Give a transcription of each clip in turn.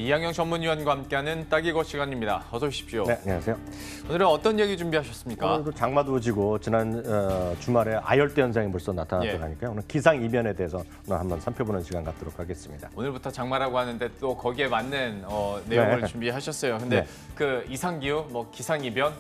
이항영 전문위원과 함께하는 딱이거 시간입니다. 어서 오십시오. 네, 안녕하세요. 오늘은 어떤 얘기 준비하셨습니까? 오늘도 장마도 지고 지난 주말에 아열대 현상이 벌써 나타났다고 하니까요. 오늘 기상이변에 대해서 오늘 한번 살펴보는 시간 갖도록 하겠습니다. 오늘부터 장마라고 하는데 또 거기에 맞는 내용을 준비하셨어요. 근데 그 이상기후, 기상이변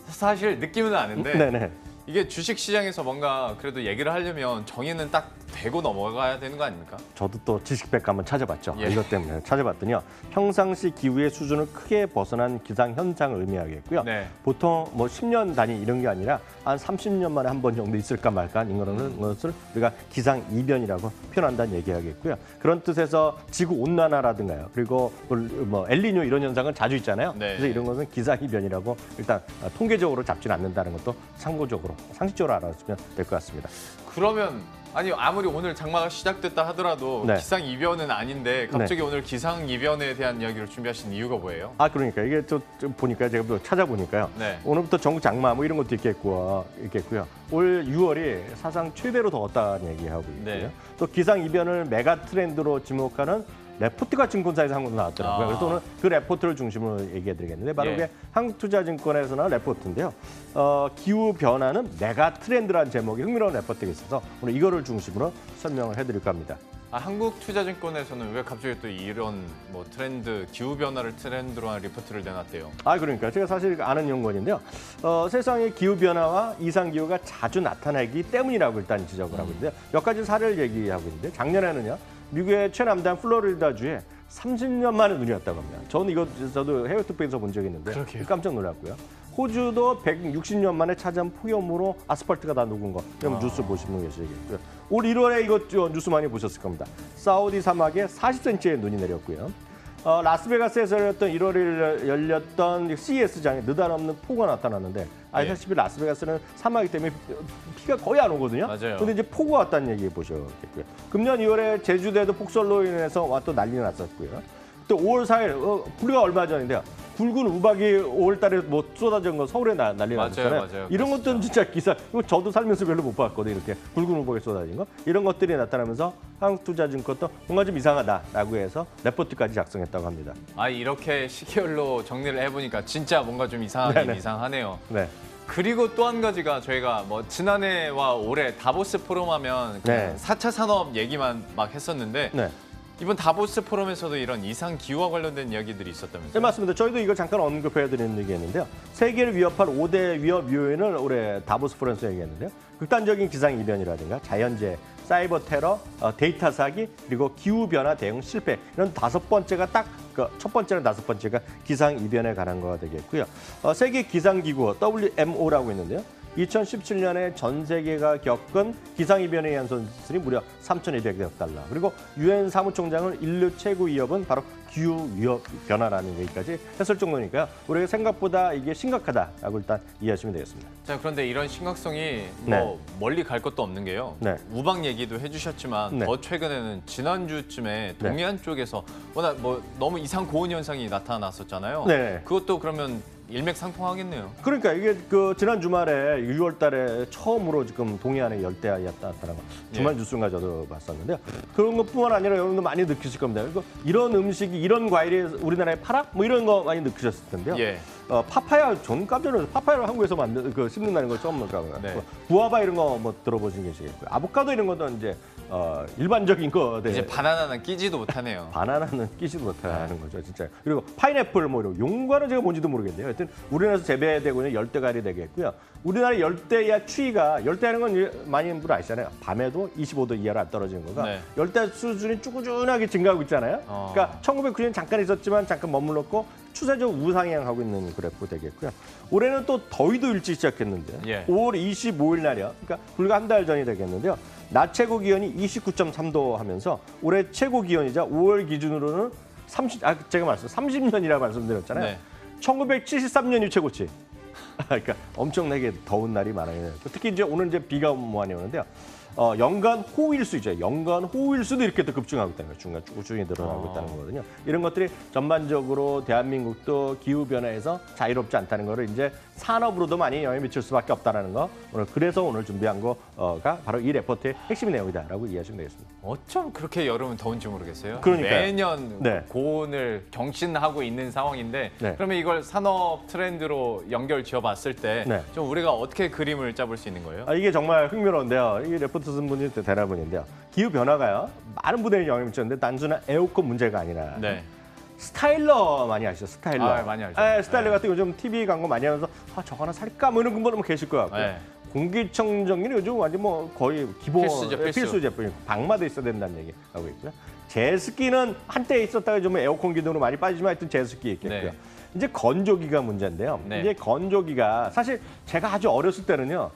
사실 느낌은 아는데 네네. 이게 주식시장에서 뭔가 그래도 얘기를 하려면 정의는 딱 되고 넘어가야 되는 거 아닙니까? 저도 또 지식백 한번 찾아봤죠. 이것 때문에 찾아봤더니요. 평상시 기후의 수준을 크게 벗어난 기상 현상을 의미하겠고요. 보통 10년 단위 이런 게 아니라 한 30년 만에 한 번 정도 있을까 말까 이런 것을 우리가 기상 이변이라고 표현한다는 얘기하겠고요. 그런 뜻에서 지구 온난화라든가요. 그리고 엘니뇨 이런 현상은 자주 있잖아요. 그래서 이런 것은 기상 이변이라고 일단 통계적으로 잡지는 않는다는 것도 참고적으로 상식적으로 알아주시면 될 것 같습니다. 그러면 아무리 오늘 장마가 시작됐다 하더라도 기상 이변은 아닌데 갑자기 오늘 기상 이변에 대한 이야기를 준비하신 이유가 뭐예요? 그러니까 이게 좀 보니까 제가 또 찾아보니까요. 오늘부터 전국 장마 이런 것도 있겠고요. 올 6월이 사상 최대로 더웠다는 얘기하고 있고요. 또 기상 이변을 메가 트렌드로 지목하는 레포트가 증권사에서 한 것도 나왔더라고요. 그래서 오늘 그 레포트를 중심으로 얘기해드리겠는데 바로 이게 한국투자증권에서 나온 레포트인데요. 기후 변화는 메가 트렌드라는 제목의 흥미로운 레포트가 있어서 오늘 이거를 중심으로 설명을 해드릴까 합니다. 한국투자증권에서는 왜 갑자기 또 이런 트렌드, 기후 변화를 트렌드로 한 리포트를 내놨대요? 그러니까 제가 사실 아는 연구원인데요. 세상의 기후 변화와 이상 기후가 자주 나타나기 때문이라고 일단 지적을 하고 있는데요. 몇 가지 사례를 얘기하고 있는데 작년에는요. 미국의 최남단 플로리다주에 30년 만에 눈이 왔다고 합니다. 저도 해외 투표에서 본 적이 있는데 깜짝 놀랐고요. 호주도 160년 만에 찾아온 폭염으로 아스팔트가 다 녹은 거. 뉴스 보시면 계시겠고요. 올 1월에 이거 뉴스 많이 보셨을 겁니다. 사우디 사막에 40cm의 눈이 내렸고요. 라스베가스에서 열렸던 1월에 열렸던 CES장에 느닷없는 폭우가 나타났는데 아시다시피 라스베가스는 사막이기 때문에 비가 거의 안 오거든요. 그런데 이제 폭우가 왔다는 얘기 보셨겠고요. 금년 2월에 제주도에도 폭설로 인해서 또 난리가 났었고요. 또 5월 4일 불과 얼마 전인데요. 굵은 우박이 5월 달에 쏟아진 거 서울에 난리가 났잖아요. 이런 것들은 진짜 기사, 이거 저도 살면서 별로 못 봤거든요. 이렇게 굵은 우박이 쏟아진 거. 이런 것들이 나타나면서 한국투자증권도 뭔가 좀 이상하다라고 해서 레포트까지 작성했다고 합니다. 이렇게 시계열로 정리를 해보니까 진짜 뭔가 좀 이상하긴 이상하네요. 그리고 또 한 가지가 저희가 지난해와 올해 다보스 포럼하면 그냥 4차 산업 얘기만 막 했었는데 이번 다보스 포럼에서도 이런 이상 기후와 관련된 이야기들이 있었다면서요? 네, 맞습니다. 저희도 이거 잠깐 언급해드리는 얘기였는데요. 세계를 위협할 5대 위협 요인을 올해 다보스 포럼에서 얘기했는데요. 극단적인 기상 이변이라든가 자연재해, 사이버 테러, 데이터 사기, 그리고 기후 변화 대응 실패 이런 5번째가 첫 번째랑 5번째가 기상 이변에 관한 거가 되겠고요. 세계 기상기구 WMO라고 있는데요. 2017년에 전 세계가 겪은 기상이변에 의한 손실이 무려 3,200억 달러. 그리고 유엔 사무총장은 인류 최고 위협은 바로 기후 위협 변화라는 얘기까지 했을 정도니까요. 우리가 생각보다 이게 심각하다라고 일단 이해하시면 되겠습니다. 자, 그런데 이런 심각성이 멀리 갈 것도 없는 게요. 우박 얘기도 해주셨지만 더 최근에는 지난주쯤에 동해안 쪽에서 워낙 너무 이상 고온 현상이 나타났었잖아요. 그것도 그러면 일맥상통하겠네요. 그러니까 이게 지난 주말에 6월 달에 처음으로 지금 동해안에 열대야가 나타난 거 주말 뉴스인가 저도 봤었는데요. 그런 것뿐만 아니라 여러분도 많이 느끼실 겁니다. 이런 음식이 이런 과일이 우리나라에 팔아? 이런 거 많이 느끼셨을 텐데요. 파파야, 저는 깜짝 놀랐어요. 파파야를 한국에서 씹는다는 걸 처음 들어봤어요. 구아바 이런 거 들어보신 계시겠고요. 아보카도 이런 것도 이제 일반적인 거. 이제 바나나는 끼지도 못하네요. 바나나는 끼지도 못하는 거죠, 진짜. 그리고 파인애플 이런 용과는 제가 뭔지도 모르겠네요. 하여튼 우리나라에서 재배되고 있는 열대과일이 되겠고요. 우리나라 열대야 추위가 열대야는 건 많이 분 아시잖아요. 밤에도 25도 이하로 안 떨어지는 거가 열대 수준이 쭈구쭈하게 증가하고 있잖아요. 그러니까 1990년 잠깐 있었지만 잠깐 머물렀고 추세적 우상향하고 있는 그래프 되겠고요. 올해는 또 더위도 일찍 시작했는데 5월 25일 날이요. 그러니까 불과 한 달 전이 되겠는데요. 낮 최고 기온이 29.3도 하면서 올해 최고 기온이자 5월 기준으로는 30년이라고 말씀드렸잖아요. 1973년이 최고치. 그러니까 엄청나게 더운 날이 많아요. 특히 이제 오늘 비가 많이 오는데요. 연간 호일수죠. 연간 호일수도 이렇게 또 급증하고 있다는 거예요. 중간 꾸준히 늘어나고 있다는 거거든요. 이런 것들이 전반적으로 대한민국도 기후 변화에서 자유롭지 않다는 거를 이제 산업으로도 많이 영향을 미칠 수밖에 없다는 거. 그래서 오늘 준비한 거가 바로 이 레포트의 핵심 내용이다라고 이해하시면 되겠습니다. 어쩜 그렇게 여름은 더운지 모르겠어요. 그러니까요. 매년 네. 고온을 경신하고 있는 상황인데 네. 그러면 이걸 산업 트렌드로 연결 지어봤을 때 좀 네. 우리가 어떻게 그림을 짜볼 수 있는 거예요? 이게 정말 흥미로운데요. 이 레포트 쓴 분이 대단한 분인데요. 기후 변화가요. 많은 분들이 영향을 미쳤는데 단순한 에어컨 문제가 아니라 네. 스타일러 많이 아시죠? 스타일러. 많이 알죠. 스타일러 네. 같은 거 요즘 TV 광고 많이 하면서 저거 하나 살까? 뭐 이런 분들 계실 것 같고요. 네. 공기청정기는 요즘 완전 뭐 거의 기본 필수죠, 필수. 제품이고 방마다 있어야 된다는 얘기 하고 있고요. 제습기는 한때 있었다가 좀 에어컨 기능으로 많이 빠지지만 하여튼 제습기 있겠고요. 네. 이제 건조기가 문제인데요. 네. 이제 건조기가 사실 제가 아주 어렸을 때는요.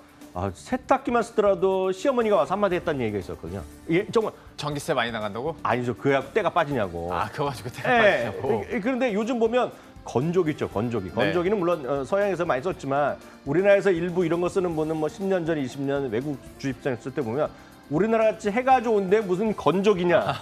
세탁기만 쓰더라도 시어머니가 와서 한마디 했다는 얘기가 있었거든요. 이게 정말 전기세 많이 나간다고? 아니죠. 그야 때가 빠지냐고. 그거 가지고 예. 대박이냐고. 그런데 요즘 보면 건조기 있죠, 건조기. 네. 건조기는 물론 서양에서 많이 썼지만 우리나라에서 일부 이런 거 쓰는 분은 뭐 10년 전, 20년 외국 주입생 쓸 때 보면 우리나라 같이 해가 좋은데 무슨 건조기냐.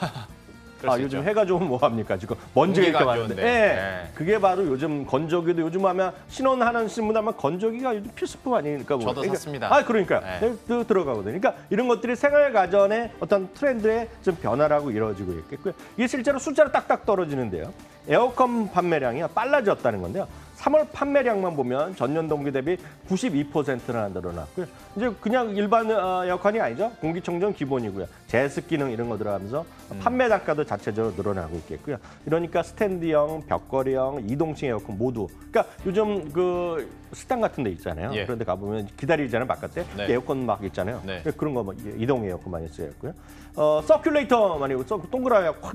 그럴 수 요즘 있죠. 해가 좋으면 뭐합니까? 지금 먼지가 이렇게 공기가 안 많은데. 좋은데. 예. 네. 그게 바로 요즘 건조기도 요즘 하면 신혼하는 신분 하면 건조기가 요즘 필수품 아니니까. 뭐. 저도 샀습니다. 그러니까요. 네. 또 들어가거든요. 그러니까 이런 것들이 생활 가전의 어떤 트렌드의 좀 변화라고 이루어지고 있겠고요. 이게 실제로 숫자로 딱딱 떨어지는데요. 에어컨 판매량이 빨라졌다는 건데요. 3월 판매량만 보면 전년 동기 대비 92%나 늘어났고요. 이제 그냥 일반 에어컨이 아니죠. 공기청정 기본이고요. 제습 기능 이런 거 들어가면서 판매 단가도 자체적으로 늘어나고 있겠고요. 이러니까 스탠드형, 벽걸이형, 이동식 에어컨 모두. 그러니까 요즘 그 식당 같은 데 있잖아요. 예. 그런데 가보면 기다리잖아요. 바깥에. 네. 에어컨 막 있잖아요. 네. 그런 거 뭐 이동 에어컨 많이 쓰였고요. 서큘레이터 많이 동그랗게 확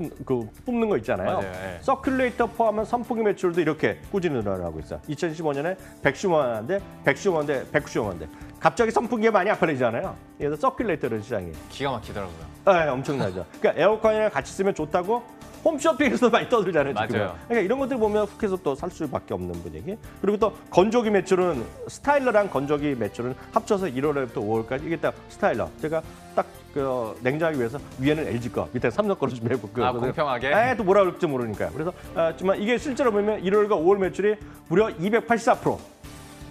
뽑는 거 있잖아요. 맞아요. 예. 서큘레이터 포함한 선풍기 매출도 이렇게 꾸준히 늘어나고 있어요. 2015년에 110원인데 110원인데 190원인데 갑자기 선풍기가 많이 아파지잖아요. 그래서 서큘레이터를 시장이에요. 기가 막히더라고요. 엄청나죠. 그러니까 에어컨이랑 같이 쓰면 좋다고 홈쇼핑에서 많이 떠들잖아요. 지금. 맞아요. 그러니까 이런 것들 보면 훅해서 또 살 수밖에 없는 분위기. 그리고 또 건조기 매출은 스타일러랑 건조기 매출은 합쳐서 1월부터 5월까지 이게 딱 스타일러. 제가 딱 그 냉장하기 위해서 위에는 LG 거, 밑에 삼성 거로 좀 해볼게요. 공평하게? 또 뭐라 그럴지 모르니까요. 그래서 하지만 이게 실제로 보면 1월과 5월 매출이 무려 284%.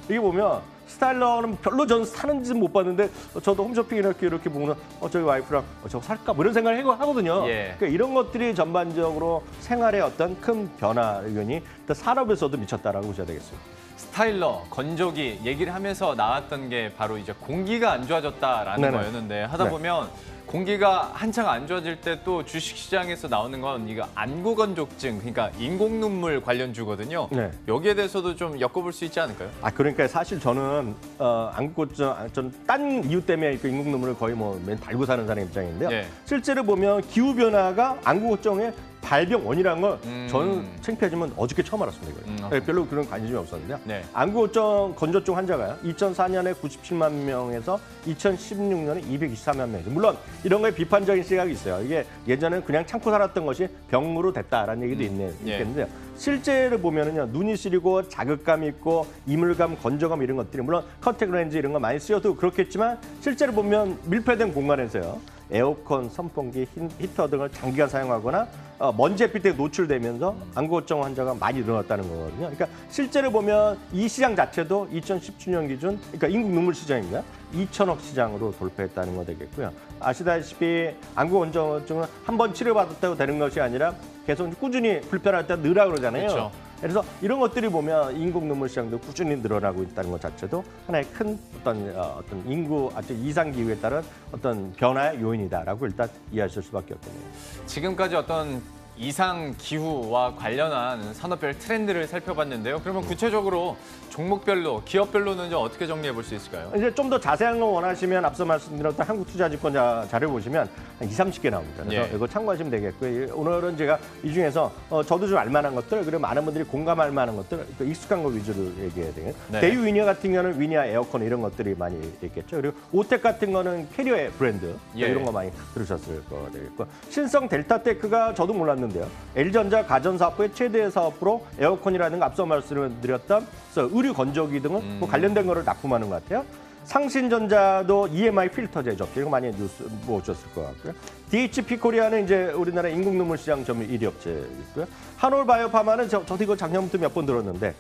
이게 보면 스타일러는 별로 전 사는지 못 봤는데 저도 홈쇼핑 이렇게 보면 저희 와이프랑 저거 살까 뭐 이런 생각을 하거든요. 예. 그러니까 이런 것들이 전반적으로 생활에 어떤 큰 변화 의견이 또 산업에서도 미쳤다라고 보셔야 되겠습니다. 스타일러, 건조기 얘기를 하면서 나왔던 게 바로 이제 공기가 안 좋아졌다라는 네네. 거였는데 하다 네. 보면 공기가 한창 안 좋아질 때 또 주식시장에서 나오는 건 이거 안구건조증, 그러니까 인공눈물 관련주거든요. 네. 여기에 대해서도 좀 엮어볼 수 있지 않을까요? 그러니까 사실 저는 안구고증 딴 이유 때문에 그 인공눈물을 거의 뭐 맨 달고 사는 사람 입장인데요. 네. 실제로 보면 기후 변화가 안구고증의 발병 원이라는 걸 저는 창피하지만 어저께 처음 알았습니다. 이걸. 별로 그런 관심이 없었는데요. 네. 안구고증 건조증 환자가요. 2004년에 97만 명에서 2016년에 224만 명이죠. 물론 이런 거에 비판적인 시각이 있어요. 이게 예전에는 그냥 참고 살았던 것이 병으로 됐다라는 얘기도 있겠는데요. 실제로 보면은요, 눈이 시리고 자극감이 있고 이물감, 건조감 이런 것들이 물론 컨택 렌즈 이런 거 많이 쓰여도 그렇겠지만 실제로 보면 밀폐된 공간에서요. 에어컨, 선풍기, 히터 등을 장기간 사용하거나 먼지 햇빛에 노출되면서 안구고증 환자가 많이 늘어났다는 거거든요. 그러니까 실제로 보면 이 시장 자체도 2017년 기준, 그러니까 인국 눈물 시장입니다. 2천억 시장으로 돌파했다는 거 되겠고요. 아시다시피 안구건조증은 한 번 치료받았다고 되는 것이 아니라 계속 꾸준히 불편할 때 늘어 그러잖아요. 그렇죠. 그래서 이런 것들이 보면 인국 눈물 시장도 꾸준히 늘어나고 있다는 것 자체도 하나의 큰 어떤 인구 이상 기후에 따른 어떤 변화의 요인이다라고 일단 이해하실 수밖에 없겠네요. 지금까지 어떤 이상 기후와 관련한 산업별 트렌드를 살펴봤는데요. 그러면 구체적으로 종목별로, 기업별로는 좀 어떻게 정리해 볼 수 있을까요? 이제 좀 더 자세한 거 원하시면 앞서 말씀드렸던 한국투자증권 자료 보시면 한 20-30개 나옵니다. 그래서 예. 이거 참고하시면 되겠고요. 오늘은 제가 이 중에서 저도 좀 알만한 것들, 그리고 많은 분들이 공감할 만한 것들, 또 익숙한 거 위주로 얘기해야 되겠네요. 네. 대유 위니어 같은 경우는 위니어 에어컨 이런 것들이 많이 있겠죠. 그리고 오텍 같은 거는 캐리어의 브랜드 예. 이런 거 많이 들으셨을 거 되겠고, 신성 델타테크가 저도 몰랐는데요. LG전자 가전사업부의 최대 사업으로 에어컨이라는 거 앞서 말씀을 드렸던 의류 건조기 등은 뭐 관련된 거를 납품하는 것 같아요. 상신전자도 EMI 필터 제조업체, 이거 많이 뉴스 보셨을 것 같고요. DHP 코리아는 이제 우리나라 인공눈물 시장 점유 1위 업체이고요. 한올바이오파마는 저도 이거 작년부터 몇 번 들었는데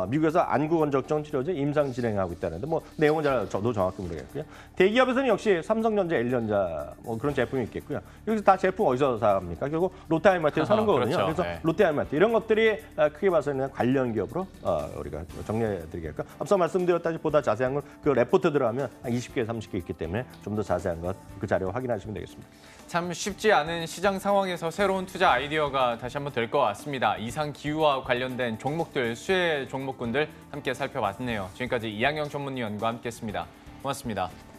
미국에서 안구 건조증 치료제 임상 진행하고 있다는데 뭐 내용은 저도 정확히 모르겠고요. 대기업에서는 역시 삼성전자, LG전자 뭐 그런 제품이 있겠고요. 여기서 다 제품 어디서 삽니까? 결국 롯데하이마트에서 사는 거거든요. 그렇죠. 그래서 네. 롯데하이마트 이런 것들이 크게 봐서는 관련 기업으로 우리가 정리해드리겠고 앞서 말씀드렸다시피 보다 자세한 건 그 레포트 들어가면 한 20개, 30개 있기 때문에 좀 더 자세한 것 그 자료 확인하시면 되겠습니다. 참 쉽지 않은 시장 상황에서 새로운 투자 아이디어가 다시 한번 될 것 같습니다. 이상 기후와 관련된 종목들, 수혜 종목군들 함께 살펴봤네요. 지금까지 이항영 전문위원과 함께했습니다. 고맙습니다.